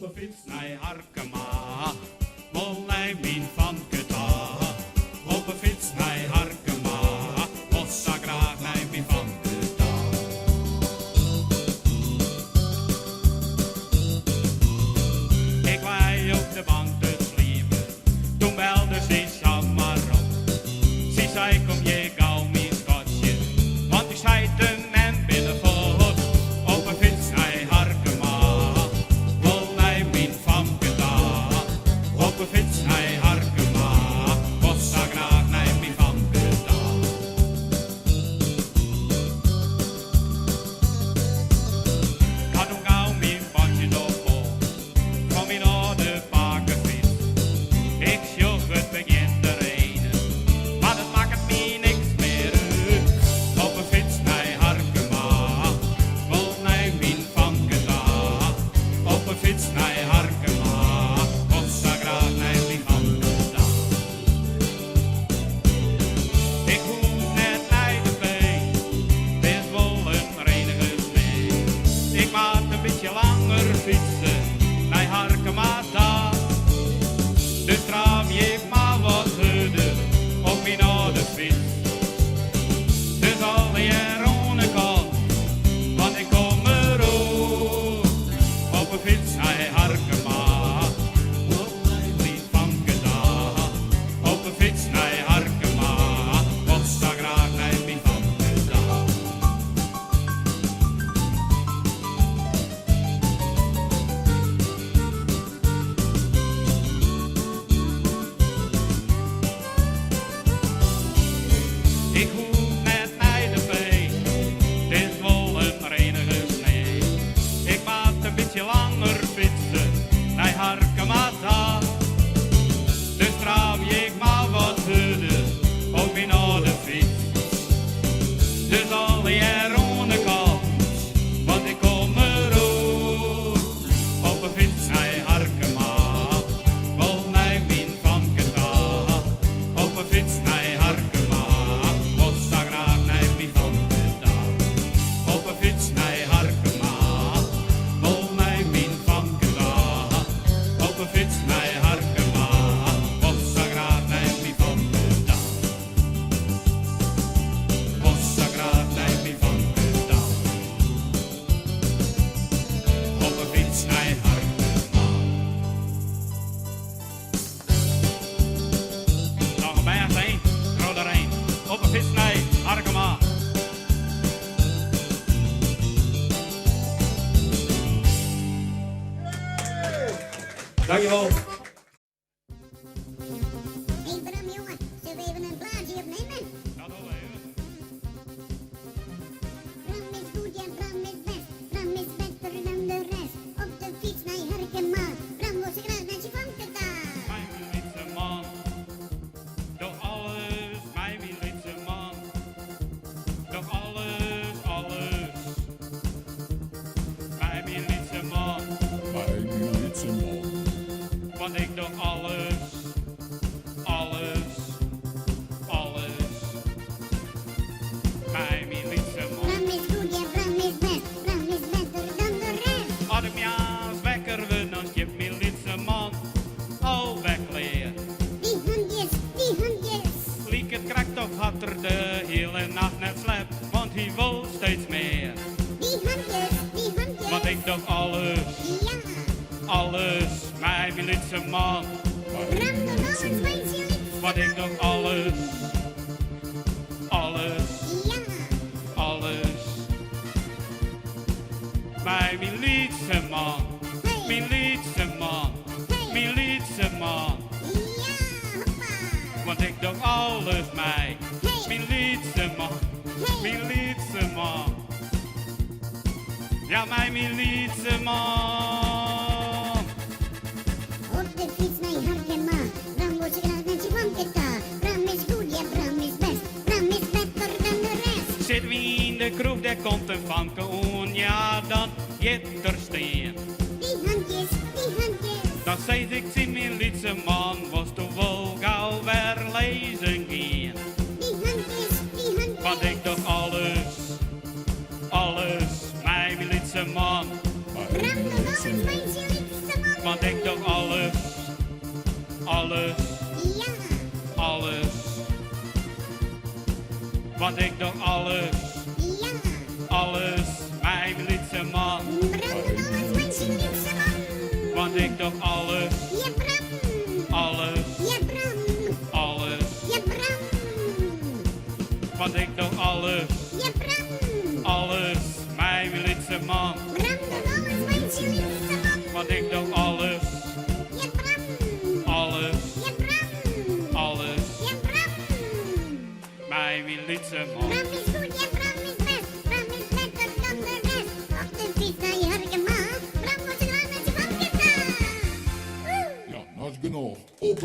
op een fiets naar Harkema. Wollij min van Keta. Op een fiets naar Harkema. Mossa graag naar min van Keta. Ik wei op de bank te sliepen. Toen belde ze Jan maar op. Ze zei kom je gauw mijn schatje. Want ik zei te men binnenvoort. Op een fiets naar Harkema. Wollij min van Keta. Op een fiets naar Harkema. Mossa graag naar min van Keta. Ga nog gauw mijn bandjes op. Kom in orde pakenfiets. Ik sjoeg het begint te regenen. Maar dat maakt het me niks meer uit. Op een fiets naar Harkema. Wollij min van Keta. Op een fiets naar Harkema. Mossa graag naar min van Keta. Ik hoef net naar de vee. Het is wel een renige snee. Ik maak een beetje langer fietsen naar Harkema daar. Dus raam je maar wat hudden op mijn oude fiets. Dus al je rone kant, want ik kom erop. Op een fiets naar Harkema, wollij min van Keta. Op een fiets naar Harkema, mossa graag naar min van Keta. Ik hoef net naar de vee, het is wel een renige snee. Ik maak een beetje langer fietsen naar Harkema daar. Dus trouw ik maar wat hudden op mijn oude fiets. Dus al je rone kant, want ik kom erop. Op een fiets naar Harkema, wollij min van Keta. Op een fiets naar Harkema, mossa graag naar min van Keta. Op een fiets naar Harkema, wollij min van Keta. Op een fiets naar Harkema, mossa graag naar min van Keta. Mossa graag naar min van Keta. Op een fiets naar Harkema. Nog een berg heen, rode heen. Op een fiets naar Harkema. Dankjewel. Hey Bram jongen, zullen we even een plaatje opnemen? Dat wel even. Bram is goed en Bram is best. Bram is beter dan de rest. Op de fiets naar Harkema. Bram wil ze graag naar je van Keta. Mijn lieve man, doe alles, mijn lieve man. Doe alles, alles. Mijn lieve man, want ik doe alles, alles, alles. Mijn lieve man. Bram is goed en Bram is best. Bram is beter dan de rest. Als ik me aan wekker we dan je mijn lieve man al wegleer. Die handjes, die handjes. Liek het krakt of had er de hele nacht net slept, want hij wil steeds meer. Die handjes, die handjes. Want ik doe alles, Ja, alles, mijn lieve man. Bram doet alles mijn ziel. Want ik doe alles, alles, Ja, alles. Mijn lieve man, mijn lieve man, mijn lieve man. ja, hoppa. Want ik doe alles, mijn lieve man, mijn lieve man. Ja, mijn lieve man. Op de fiets naar Harkema. Bram wil ze graag naar je van Keta. Bram is goed, ja Bram is best. Bram is beter dan de rest. Zit wie in de kroeg, daar komt een vanke on, ja, dan je er steen. Die handjes, die handjes. Dan zei ik, zie mijn lieve man, was toch wel gauw weer lezen gaan. Die handjes, die handjes. Want ik doe alles, alles, mijn lieve man. Bram doet alles mijn ziel. Want ik doe alles, alles, Ja, alles. Want ik doe alles, ja. alles, mijn liefste man. Bram doet alles wat je liefste man. Want ik doe alles, Ja, Bram. alles, Ja, Bram. alles. Ja, Bram. Want ik doe alles, Ja, Bram. alles, mijn liefste man. Bram doet alles wat je liefste man. Want ik doe alles, Ja, Bram. alles, Ja, Bram. alles, Ja, Bram. mijn liefste man. Bram is goed, ja, Bram is best. Bram is beter dan de rest. Op de fiets naar je Harkema. Bram wordt zo graag met je bandgitaar. Ja, dat is genoeg. Op.